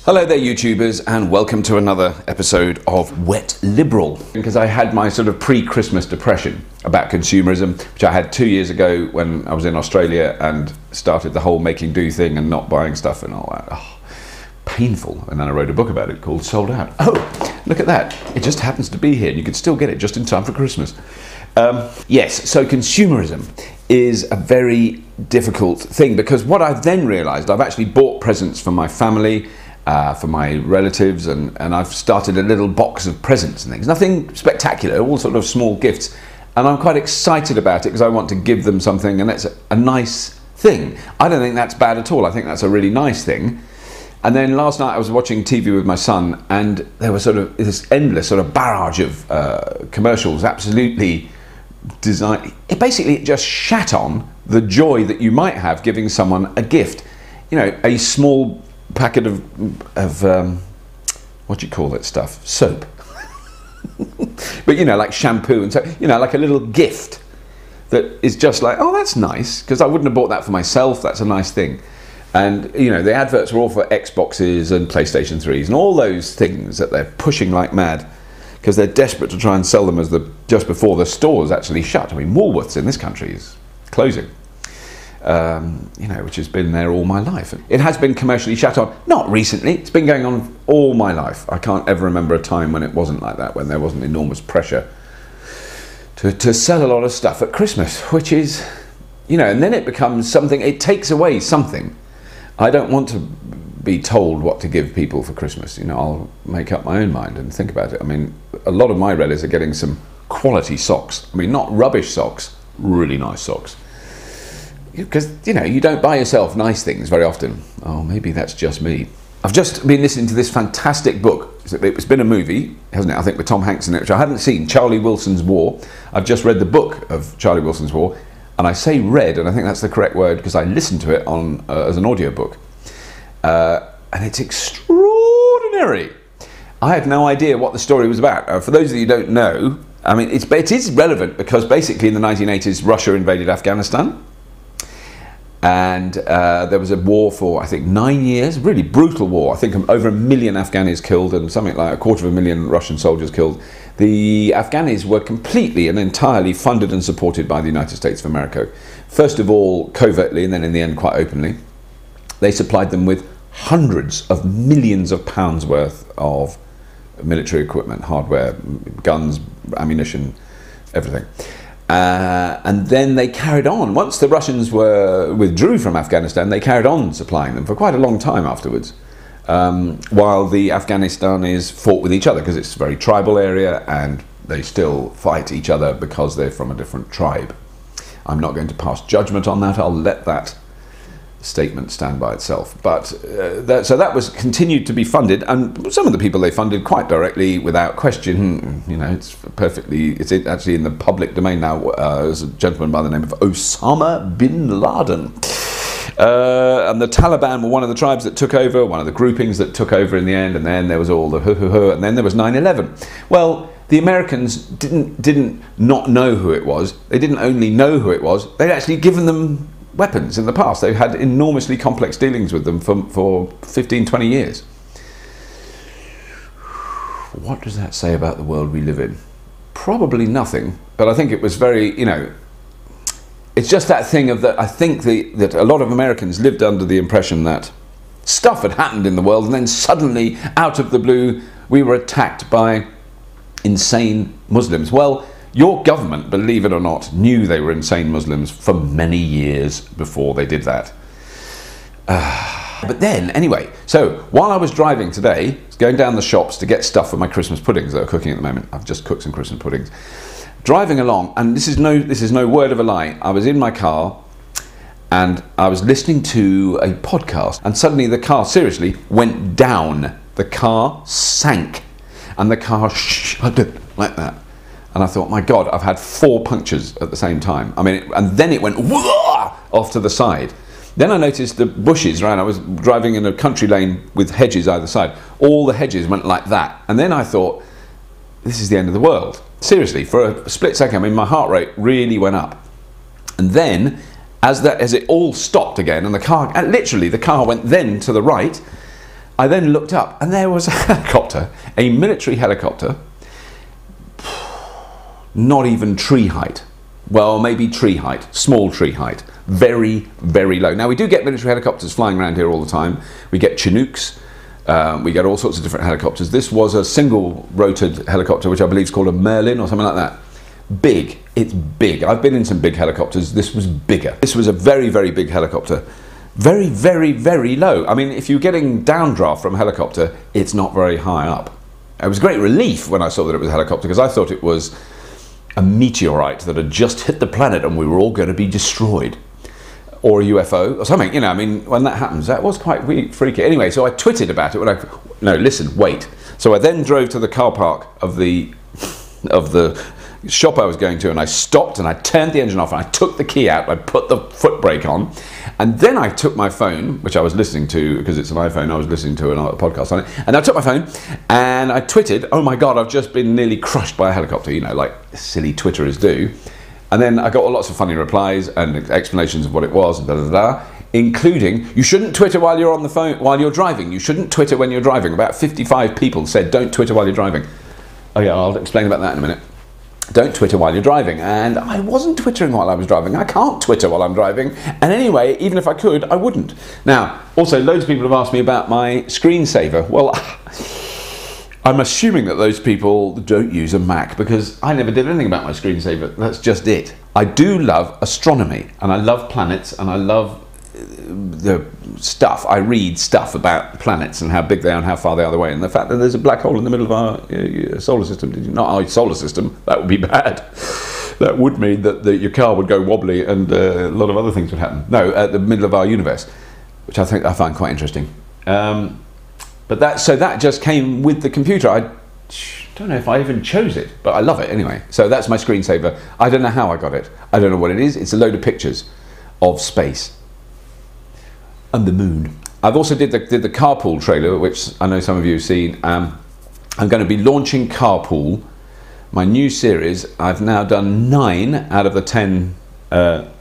Hello there YouTubers, and welcome to another episode of Wet Liberal. Because I had my sort of pre-Christmas depression about consumerism, which I had 2 years ago when I was in Australia and started the whole making do thing and not buying stuff and all that. Oh, painful. And then I wrote a book about it called Sold Out. Oh, look at that. It just happens to be here and you can still get it just in time for Christmas. Yes, so consumerism is a very difficult thing because what I've then realised, I've actually bought presents for my family, for my relatives, and I've started a little box of presents and things. Nothing spectacular, all sort of small gifts. And I'm quite excited about it because I want to give them something, and that's a nice thing. I don't think that's bad at all. I think that's a really nice thing. And then last night I was watching TV with my son, and there was sort of this endless sort of barrage of commercials, absolutely designed. It just shat on the joy that you might have giving someone a gift. You know, a small packet of what do you call that stuff? Soap. But you know, like shampoo and so, you know, like a little gift that is just like, oh, that's nice, because I wouldn't have bought that for myself. That's a nice thing. And you know, the adverts were all for Xboxes and PlayStation 3s and all those things that they're pushing like mad because they're desperate to try and sell them just before the stores actually shut. I mean, Woolworths in this country is closing. You know, which has been there all my life. It has been commercially shut on, not recently, it's been going on all my life. I can't ever remember a time when it wasn't like that, when there wasn't enormous pressure to sell a lot of stuff at Christmas, which is, you know, and then it becomes something, it takes away something. I don't want to be told what to give people for Christmas, you know, I'll make up my own mind and think about it. I mean, a lot of my relatives are getting some quality socks. I mean, not rubbish socks, really nice socks. Because, you know, you don't buy yourself nice things very often. Oh, maybe that's just me. I've just been listening to this fantastic book. It's been a movie, hasn't it? I think with Tom Hanks in it, which I haven't seen, Charlie Wilson's War. I've just read the book of Charlie Wilson's War. And I say read, and I think that's the correct word, because I listened to it on as an audiobook. And it's extraordinary. I had no idea what the story was about. For those of you who don't know, I mean, it is relevant because basically in the 1980s, Russia invaded Afghanistan. And there was a war for, I think, 9 years, really brutal war. I think over 1 million Afghanis killed and something like 250,000 Russian soldiers killed. The Afghanis were completely and entirely funded and supported by the United States of America. First of all, covertly, and then in the end, quite openly. They supplied them with hundreds of millions of pounds worth of military equipment, hardware, guns, ammunition, everything. And then they carried on. Once the Russians withdrew from Afghanistan, they carried on supplying them for quite a long time afterwards, while the Afghanistanis fought with each other because it's a very tribal area and they still fight each other because they're from a different tribe. I'm not going to pass judgment on that. I'll let that statement stand by itself. But so that was continued to be funded, and some of the people they funded quite directly without question. You know, it's actually in the public domain now. There's a gentleman by the name of Osama bin Laden, and the Taliban were one of the tribes that took over, one of the groupings that took over in the end, and then there was all the and then there was 9/11. Well, the Americans didn't not know who it was. They didn't only know who it was, they'd actually given them weapons in the past. They've had enormously complex dealings with them for 15, 20 years. What does that say about the world we live in? Probably nothing, but I think it was very, you know, it's just that thing of that. I think that a lot of Americans lived under the impression that stuff had happened in the world and then suddenly, out of the blue, we were attacked by insane Muslims. Well, your government, believe it or not, knew they were insane Muslims for many years before they did that. But then, anyway, so while I was driving today, going down the shops to get stuff for my Christmas puddings that I'm cooking at the moment. I've just cooked some Christmas puddings. Driving along, and this is no word of a lie, I was in my car and I was listening to a podcast, and suddenly the car, seriously, went down. The car sank and the car shuddered like that. And I thought, my God, I've had 4 punctures at the same time. I mean, and then it went off to the side. Then I noticed the bushes, right? I was driving in a country lane with hedges either side. All the hedges went like that. And then I thought, this is the end of the world. Seriously, for a split second, I mean, my heart rate really went up. And then, as it all stopped again, and the car, literally the car went then to the right, I then looked up and there was a helicopter, a military helicopter, not even tree height. Well, maybe tree height, small tree height, very, very low. Now, we do get military helicopters flying around here all the time. We get Chinooks, we get all sorts of different helicopters. This was a single-rotored helicopter, which I believe is called a Merlin or something like that. Big, it's big. I've been in some big helicopters. This was bigger. This was a very, very big helicopter. Very, very, very low. I mean, if you're getting downdraft from a helicopter, it's not very high up. It was a great relief when I saw that it was a helicopter, because I thought it was a meteorite that had just hit the planet and we were all going to be destroyed. Or a UFO or something, you know. I mean, when that happens, that was quite freaky. Anyway, so I twitted about it when no, listen, wait. So I then drove to the car park of the shop I was going to, and I stopped and I turned the engine off and I took the key out, I put the foot brake on, and then I took my phone, which I was listening to, because it's an iPhone, I was listening to another podcast on it, and I took my phone and I twitted, oh my God, I've just been nearly crushed by a helicopter, you know, like silly Twitterers do. And then I got lots of funny replies and explanations of what it was, and including, you shouldn't Twitter while you're on the phone, while you're driving. You shouldn't Twitter when you're driving. About 55 people said, don't Twitter while you're driving. Oh yeah, I'll explain about that in a minute. Don't Twitter while you're driving. And I wasn't Twittering while I was driving. I can't Twitter while I'm driving. And anyway, even if I could, I wouldn't. Now, also, loads of people have asked me about my screensaver. Well, I'm assuming that those people don't use a Mac, because I never did anything about my screensaver. That's just it. I do love astronomy, and I love planets, and I love the stuff. I read stuff about planets and how big they are and how far they are away, and the fact that there's a black hole in the middle of our solar system. Not our solar system, that would be bad. That would mean that your car would go wobbly and a lot of other things would happen. No, at the middle of our universe, which I find quite interesting. But that just came with the computer. I don't know if I even chose it, but I love it anyway. So that's my screensaver. I don't know how I got it. I don't know what it is. It's a load of pictures of space and the moon. I've also did the Carpool trailer, which I know some of you have seen. I'm going to be launching Carpool, my new series. I've now done 9 out of the 10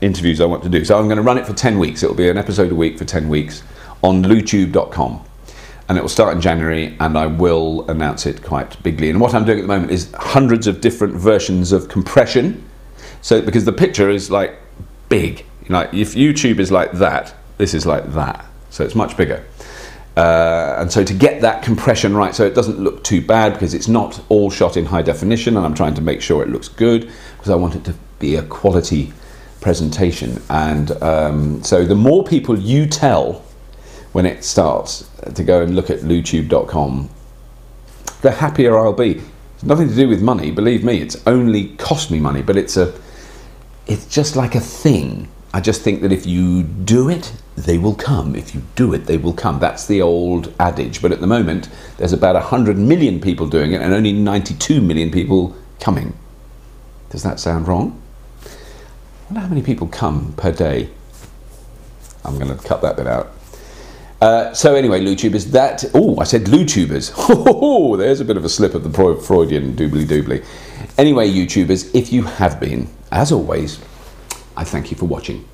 interviews I want to do. So I'm going to run it for 10 weeks. It'll be an episode a week for 10 weeks on lutube.com. And it will start in January, and I will announce it quite bigly. And what I'm doing at the moment is hundreds of different versions of compression. So, because the picture is like big, like if YouTube is like that, this is like that. So it's much bigger. And so to get that compression right, so it doesn't look too bad, because it's not all shot in high definition, and I'm trying to make sure it looks good, because I want it to be a quality presentation. And so the more people you tell when it starts to go and look at lutube.com, the happier I'll be. It's nothing to do with money, believe me. It's only cost me money, but it's just like a thing. I just think that if you do it, they will come. If you do it, they will come. That's the old adage. But at the moment, there's about 100 million people doing it and only 92 million people coming. Does that sound wrong? I wonder how many people come per day. I'm going to cut that bit out. So anyway, Lutubers, that... Oh, I said Lutubers. Oh, there's a bit of a slip of the Freudian doobly-doobly. Anyway, YouTubers, if you have been, as always, I thank you for watching.